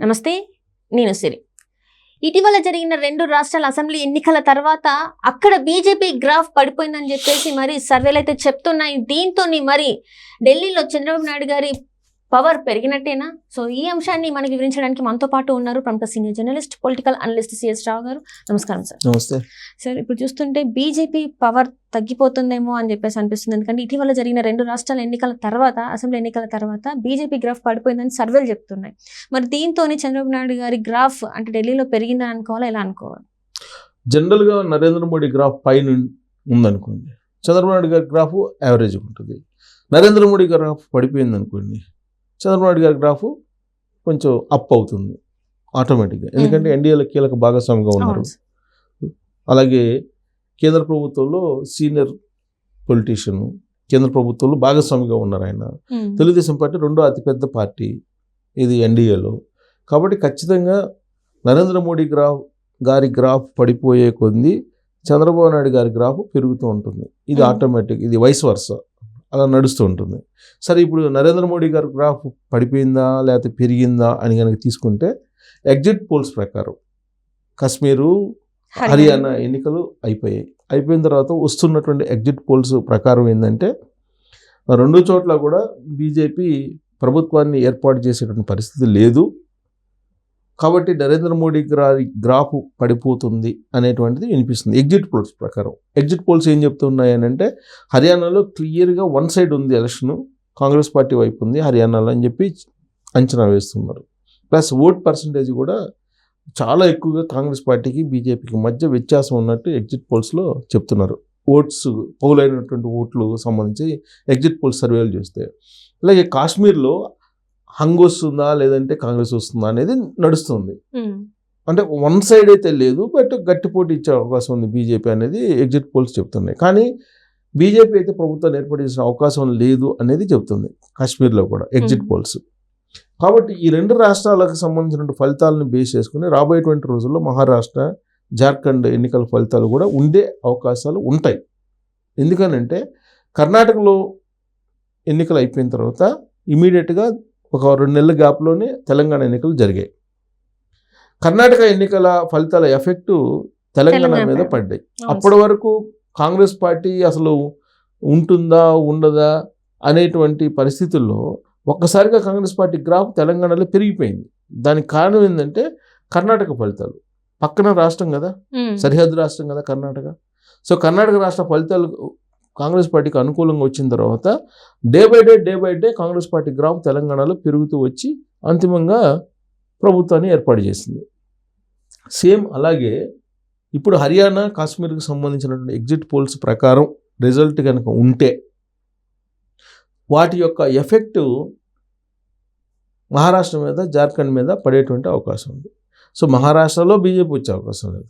నమస్తే, నేను సిరి. ఇటీవల జరిగిన 2 రాష్ట్రాల అసెంబ్లీ ఎన్నికల తర్వాత అక్కడ బీజేపీ గ్రాఫ్ పడిపోయిందని చెప్పేసి మరి సర్వేలు అయితే చెప్తున్నాయి. దీంతో మరి ఢిల్లీలో చంద్రబాబు నాయుడు గారి పవర్ పెరిగినట్టేనా? సో ఈ అంశాన్ని మనకి వివరించడానికి మనతో పాటు ఉన్నారు ప్రముఖ senior journalist, political analyst CS Rao garu. నమస్కారం సార్. నమస్తే సార్, ఇప్పుడు చూస్తుంటే బీజేపీ పవర్ తగ్గిపోతుందేమో అని చెప్పేసి అనిపిస్తుంది. ఎందుకంటే ఇటీవల జరిగిన 2 రాష్ట్రాల ఎన్నికల తర్వాత, అసెంబ్లీ ఎన్నికల తర్వాత బీజేపీ గ్రాఫ్ పడిపోయిందని సర్వేలు చెప్తున్నాయి. మరి దీంతో చంద్రబాబు నాయుడు గారి గ్రాఫ్ అంటే ఢిల్లీలో పెరిగిందని అనుకోవాలా, ఎలా అనుకోవాలి? జనరల్గా నరేంద్ర మోడీ గ్రాఫ్ పైన ఉందనుకోండి, చంద్రబాబు నాయుడు గారి గ్రాఫ్ యావరేజ్ ఉంటుంది. నరేంద్ర మోడీ గ్రాఫ్ పడిపోయింది అనుకోండి, చంద్రబాబు నాయుడు గారి గ్రాఫ్ కొంచెం అప్ అవుతుంది ఆటోమేటిక్గా. ఎందుకంటే ఎన్డీఏలో కీలక భాగస్వామిగా ఉన్నారు. అలాగే కేంద్ర ప్రభుత్వంలో సీనియర్ పొలిటీషియన్, కేంద్ర ప్రభుత్వంలో భాగస్వామిగా ఉన్నారు ఆయన. తెలుగుదేశం పార్టీ రెండో అతిపెద్ద పార్టీ ఇది ఎన్డీఏలో. కాబట్టి ఖచ్చితంగా నరేంద్ర మోడీ గారి గ్రాఫ్ పడిపోయే కొద్ది చంద్రబాబు నాయుడు గారి గ్రాఫ్ పెరుగుతూ ఉంటుంది. ఇది ఆటోమేటిక్, ఇది వైస్ వర్స, అలా నడుస్తూ ఉంటుంది. సరే, ఇప్పుడు నరేంద్ర మోడీ గారి గ్రాఫ్ పడిపోయిందా లేకపోతే పెరిగిందా అని కనుక తీసుకుంటే, ఎగ్జిట్ పోల్స్ ప్రకారం కాశ్మీరు, హర్యానా ఎన్నికలు అయిపోయిన తర్వాత వస్తున్నటువంటి ఎగ్జిట్ పోల్స్ ప్రకారం ఏంటంటే, 2 చోట్ల కూడా బీజేపీ ప్రభుత్వాన్ని ఏర్పాటు చేసేటువంటి పరిస్థితి లేదు. కాబట్టి నరేంద్ర మోడీ గారి గ్రాఫ్ పడిపోతుంది అనేటువంటిది వినిపిస్తుంది ఎగ్జిట్ పోల్స్ ప్రకారం. ఎగ్జిట్ పోల్స్ ఏం చెప్తున్నాయని అంటే, హర్యానాలో క్లియర్గా వన్ సైడ్ ఉంది ఎలక్షన్, కాంగ్రెస్ పార్టీ వైపు ఉంది హర్యానాలో అని చెప్పి అంచనా వేస్తున్నారు. ప్లస్ ఓట్ పర్సంటేజ్ కూడా చాలా ఎక్కువగా కాంగ్రెస్ పార్టీకి బీజేపీకి మధ్య వ్యత్యాసం ఉన్నట్టు ఎగ్జిట్ పోల్స్లో చెప్తున్నారు. పోలైనటువంటి ఓట్లు సంబంధించి ఎగ్జిట్ పోల్స్ సర్వేలు చేస్తే. అలాగే కాశ్మీర్లో హంగ్ వస్తుందా లేదంటే కాంగ్రెస్ వస్తుందా అనేది నడుస్తుంది. అంటే వన్ సైడ్ అయితే లేదు, బట్ గట్టి పోటీ ఇచ్చే అవకాశం ఉంది బీజేపీ అనేది ఎగ్జిట్ పోల్స్ చెప్తున్నాయి. కానీ బీజేపీ అయితే ప్రభుత్వాన్ని ఏర్పాటు చేసిన అవకాశం లేదు అనేది చెప్తుంది కాశ్మీర్లో కూడా ఎగ్జిట్ పోల్స్. కాబట్టి ఈ 2 రాష్ట్రాలకు సంబంధించిన ఫలితాలను బేస్ చేసుకుని రాబోయేటువంటి రోజుల్లో మహారాష్ట్ర, జార్ఖండ్ ఎన్నికల ఫలితాలు కూడా ఉండే అవకాశాలు ఉంటాయి. ఎందుకనంటే కర్ణాటకలో ఎన్నికలు అయిపోయిన తర్వాత ఇమీడియట్గా ఒక 2 నెలల గ్యాప్లోనే తెలంగాణ ఎన్నికలు జరిగాయి. కర్ణాటక ఎన్నికల ఫలితాల ఎఫెక్టు తెలంగాణ మీద పడ్డాయి. అప్పటి వరకు కాంగ్రెస్ పార్టీ అసలు ఉంటుందా ఉండదా అనేటువంటి పరిస్థితుల్లో ఒక్కసారిగా కాంగ్రెస్ పార్టీ గ్రాఫ్ తెలంగాణలో పెరిగిపోయింది. దానికి కారణం ఏంటంటే కర్ణాటక ఫలితాలు. పక్కన రాష్ట్రం కదా, సరిహద్దు రాష్ట్రం కదా కర్ణాటక. సో కర్ణాటక రాష్ట్ర ఫలితాలు కాంగ్రెస్ పార్టీకి అనుకూలంగా వచ్చిన తర్వాత day by day Congress party graph తెలంగాణలో పెరుగుతూ వచ్చి అంతిమంగా ప్రభుత్వాన్ని ఏర్పాటు చేసింది. సేమ్ అలాగే ఇప్పుడు హర్యానా, కాశ్మీర్కి సంబంధించినటువంటి ఎగ్జిట్ పోల్స్ ప్రకారం రిజల్ట్ కనుక ఉంటే వాటి యొక్క ఎఫెక్టు మహారాష్ట్ర మీద, జార్ఖండ్ మీద పడేటువంటి అవకాశం ఉంది. సో మహారాష్ట్రలో బీజేపీ వచ్చే అవకాశం లేదు,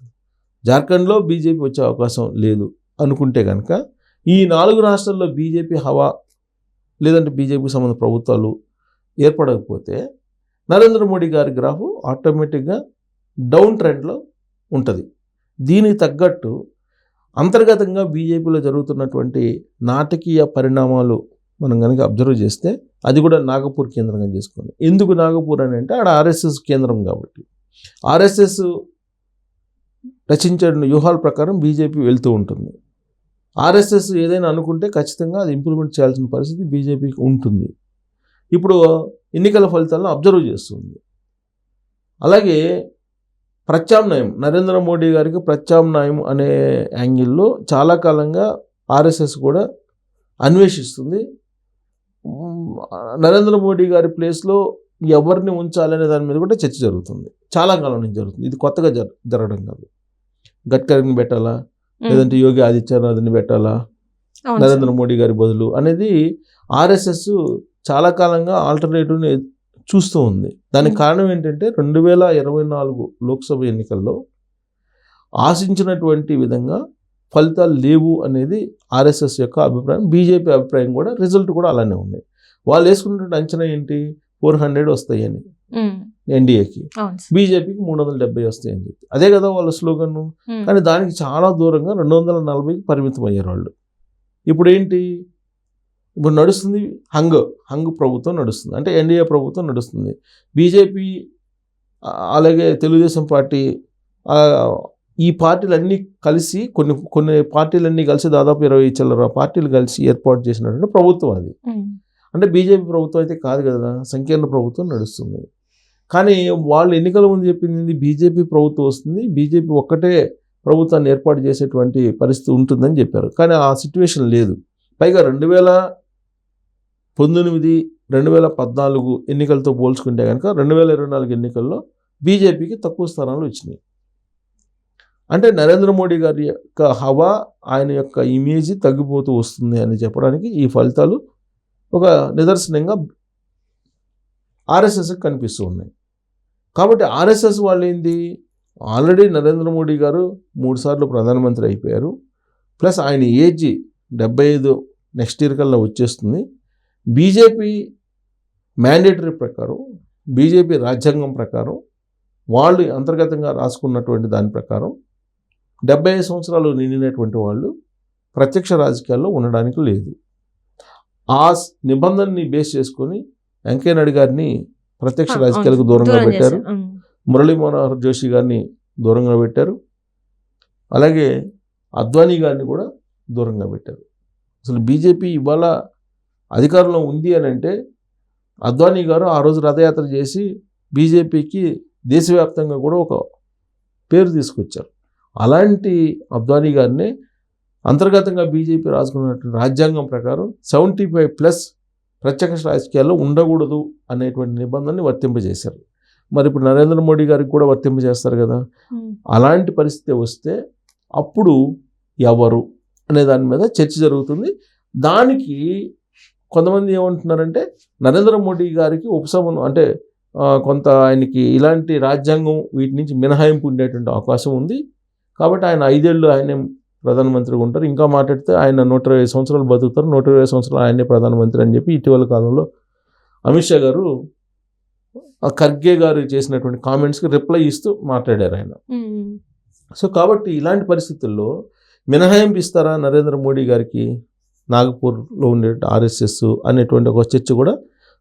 జార్ఖండ్లో బీజేపీ వచ్చే అవకాశం లేదు అనుకుంటే కనుక, ఈ 4 రాష్ట్రాల్లో బీజేపీ హవా లేదంటే బీజేపీకి సంబంధించిన ప్రభుత్వాలు ఏర్పడకపోతే నరేంద్ర మోడీ గారి గ్రాఫ్ ఆటోమేటిక్గా డౌన్ ట్రెండ్లో ఉంటుంది. దీనికి తగ్గట్టు అంతర్గతంగా బీజేపీలో జరుగుతున్నటువంటి నాటకీయ పరిణామాలు మనం కనుక అబ్జర్వ్ చేస్తే, అది కూడా నాగపూర్ కేంద్రంగా చేసుకోండి. ఎందుకు నాగపూర్ అని అంటే ఆడ ఆర్ఎస్ఎస్ కేంద్రం కాబట్టి, ఆర్ఎస్ఎస్ రచించిన వ్యూహాల ప్రకారం బీజేపీ వెళ్తూ ఉంటుంది. ఆర్ఎస్ఎస్ ఏదైనా అనుకుంటే ఖచ్చితంగా అది ఇంప్లిమెంట్ చేయాల్సిన పరిస్థితి బీజేపీకి ఉంటుంది. ఇప్పుడు ఎన్నికల ఫలితాలను అబ్జర్వ్ చేస్తుంది. అలాగే ప్రత్యామ్నాయం, నరేంద్ర మోడీ గారికి ప్రత్యామ్నాయం అనే యాంగిల్లో చాలా కాలంగా ఆర్ఎస్ఎస్ కూడా అన్వేషిస్తుంది. నరేంద్ర మోడీ గారి ప్లేస్లో ఎవరిని ఉంచాలనే దాని మీద కూడా చర్చ జరుగుతుంది. చాలా కాలం నుంచి జరుగుతుంది. ఇది కొత్తగా జరగడం కాదు. గడ్కరీని పెట్టాలా లేదంటే యోగి ఆదిత్యనాథ్ని పెట్టాలా నరేంద్ర మోడీ గారి బదులు అనేది ఆర్ఎస్ఎస్ చాలా కాలంగా ఆల్టర్నేటివ్ని చూస్తూ ఉంది. దానికి కారణం ఏంటంటే 2024 లోక్సభ ఎన్నికల్లో ఆశించినటువంటి విధంగా ఫలితాలు లేవు అనేది ఆర్ఎస్ఎస్ యొక్క అభిప్రాయం. బీజేపీ అభిప్రాయం కూడా, రిజల్ట్ కూడా అలానే ఉన్నాయి. వాళ్ళు వేసుకున్నటువంటి అంచనా ఏంటి, 400 వస్తాయని ఎన్డీఏకి, బీజేపీకి 370 వస్తాయని చెప్పి. అదే కదా వాళ్ళ స్లోగన్. కానీ దానికి చాలా దూరంగా 240కి పరిమితం అయ్యారు వాళ్ళు. ఇప్పుడు ఏంటి, ఇప్పుడు నడుస్తుంది హంగ్ ప్రభుత్వం నడుస్తుంది, అంటే ఎన్డీఏ ప్రభుత్వం నడుస్తుంది. బీజేపీ అలాగే తెలుగుదేశం పార్టీ, ఈ పార్టీలన్నీ కలిసి కొన్ని పార్టీలన్నీ కలిసి దాదాపు 20 చిల్లర పార్టీలు కలిసి ఏర్పాటు చేసినటువంటి ప్రభుత్వం అది. అంటే బీజేపీ ప్రభుత్వం అయితే కాదు కదా, సంకీర్ణ ప్రభుత్వం నడుస్తుంది. కానీ వాళ్ళు ఎన్నికల ముందు చెప్పింది బీజేపీ ప్రభుత్వం వస్తుంది, బీజేపీ ఒక్కటే ప్రభుత్వాన్ని ఏర్పాటు చేసేటువంటి పరిస్థితి ఉంటుందని చెప్పారు. కానీ ఆ సిచ్యువేషన్ లేదు. పైగా 2019, 2014 ఎన్నికలతో పోల్చుకుంటే కనుక 2024 ఎన్నికల్లో బీజేపీకి తక్కువ స్థానాలు వచ్చినాయి. అంటే నరేంద్ర మోడీ గారి యొక్క హవా, ఆయన యొక్క ఇమేజ్ తగ్గిపోతూ వస్తుంది అని చెప్పడానికి ఈ ఫలితాలు ఒక నిదర్శనంగా ఆర్ఎస్ఎస్కి కనిపిస్తూ ఉన్నాయి. కాబట్టి ఆర్ఎస్ఎస్ వాళ్ళు ఏంది, ఆల్రెడీ నరేంద్ర మోడీ గారు 3 సార్లు ప్రధానమంత్రి అయిపోయారు, ప్లస్ ఆయన ఏజ్ 75 నెక్స్ట్ ఇయర్ కల్లా వచ్చేస్తుంది. బీజేపీ మ్యాండేటరీ ప్రకారం, బీజేపీ రాజ్యాంగం ప్రకారం, వాళ్ళు అంతర్గతంగా రాసుకున్నటువంటి దాని ప్రకారం 75 సంవత్సరాలు నిండినటువంటి వాళ్ళు ప్రత్యక్ష రాజకీయాల్లో ఉండడానికి లేదు. ఆ నిబంధనని బేస్ చేసుకొని వెంకయ్య నాయుడు గారిని ప్రత్యక్ష రాజకీయాలకు దూరంగా పెట్టారు, మురళీ మనోహర్ జోషి గారిని దూరంగా పెట్టారు, అలాగే అద్వానీ గారిని కూడా దూరంగా పెట్టారు. అసలు బీజేపీ ఇవాళ అధికారంలో ఉంది అని అంటే అద్వానీ గారు ఆ రోజు రథయాత్ర చేసి బీజేపీకి దేశవ్యాప్తంగా కూడా ఒక పేరు తీసుకొచ్చారు. అలాంటి అద్వానీ గారిని అంతర్గతంగా బీజేపీ రాసుకున్నటువంటి రాజ్యాంగం ప్రకారం 75+ ప్రత్యక్ష రాజకీయాల్లో ఉండకూడదు అనేటువంటి నిబంధనని వర్తింపజేశారు. మరి ఇప్పుడు నరేంద్ర మోడీ గారికి కూడా వర్తింపజేస్తారు కదా. అలాంటి పరిస్థితి వస్తే అప్పుడు ఎవరు అనే దాని మీద చర్చ జరుగుతుంది. దానికి కొంతమంది ఏమంటున్నారంటే నరేంద్ర మోడీ గారికి ఉపశమనం అంటే కొంత ఆయనకి ఇలాంటి రాజ్యాంగం వీటి నుంచి మినహాయింపు ఉండేటువంటి అవకాశం ఉంది. కాబట్టి ఆయన 5 ఏళ్ళు ఆయనే ప్రధానమంత్రిగా ఉంటారు. ఇంకా మాట్లాడితే ఆయన 120 సంవత్సరాలు బతుకుతారు, 120 సంవత్సరాలు ఆయనే ప్రధానమంత్రి అని చెప్పి ఇటీవల కాలంలో అమిత్ షా గారు ఖర్గే గారు చేసినటువంటి కామెంట్స్కి రిప్లై ఇస్తూ మాట్లాడారు ఆయన. సో కాబట్టి ఇలాంటి పరిస్థితుల్లో మినహాయింపు ఇస్తారా నరేంద్ర మోడీ గారికి, నాగపూర్లో ఉండే ఆర్ఎస్ఎస్ అనేటువంటి ఒక చర్చ కూడా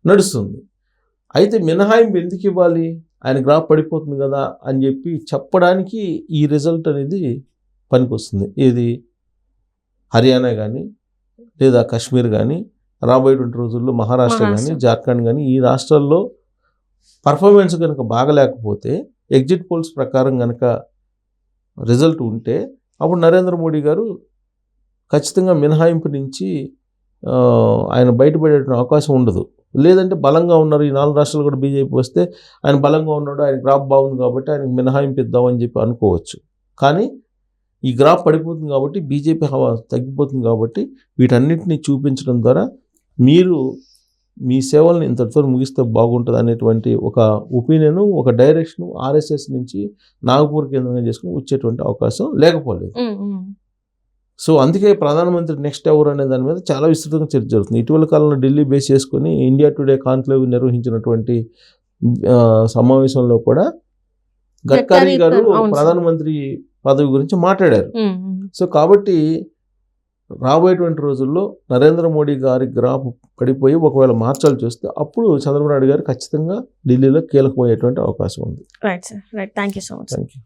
నడుస్తుంది. అయితే మినహాయింపు ఎందుకు ఇవ్వాలి, ఆయన గ్రాఫ్ పడిపోతుంది కదా అని చెప్పి చెప్పడానికి ఈ రిజల్ట్ అనేది పనికొస్తుంది. ఏది హర్యానా కానీ లేదా కాశ్మీర్ కానీ, రాబోయేటువంటి రోజుల్లో మహారాష్ట్ర కానీ, జార్ఖండ్ కానీ, ఈ రాష్ట్రాల్లో పర్ఫార్మెన్స్ కనుక బాగలేకపోతే ఎగ్జిట్ పోల్స్ ప్రకారం కనుక రిజల్ట్ ఉంటే అప్పుడు నరేంద్ర మోడీ గారు ఖచ్చితంగా మినహాయింపు నుంచి ఆయన బయటపడే అవకాశం ఉండదు. లేదంటే బలంగా ఉన్నారు, ఈ 4 రాష్ట్రాలు కూడా బీజేపీ వస్తే ఆయన బలంగా ఉన్నాడు, ఆయన గ్రాఫ్ బాగుంది కాబట్టి ఆయనకు మినహాయింపు ఇద్దామని చెప్పి అనుకోవచ్చు. కానీ ఈ గ్రాఫ్ పడిపోతుంది కాబట్టి, బీజేపీ హవా తగ్గిపోతుంది కాబట్టి వీటన్నిటిని చూపించడం ద్వారా మీరు మీ సేవలను ఇంతటితో ముగిస్తే బాగుంటుంది అనేటువంటి ఒక ఒపీనియన్, ఒక డైరెక్షన్ ఆర్ఎస్ఎస్ నుంచి నాగపూర్ కేంద్రంగా చేసుకుని వచ్చేటువంటి అవకాశం లేకపోలేదు. సో అందుకే ప్రధానమంత్రి నెక్స్ట్ ఎవరు అనే దాని మీద చాలా విస్తృతంగా చర్చ జరుగుతుంది. ఇటీవల కాలంలో ఢిల్లీ బేస్ చేసుకొని ఇండియా టుడే కాన్క్లేవ్ నిర్వహించినటువంటి సమావేశంలో కూడా గడ్కరీ గారు ప్రధానమంత్రి పదవి గురించి మాట్లాడారు. సో కాబట్టి రాబోయేటువంటి రోజుల్లో నరేంద్ర మోడీ గారి గ్రాఫ్ పడిపోయి ఒకవేళ మార్చాలు చూస్తే అప్పుడు చంద్రబాబు నాయుడు గారు ఖచ్చితంగా ఢిల్లీలో కీలకమయ్యేటువంటి అవకాశం ఉంది. Right sir, right. Thank you so much. Thank you.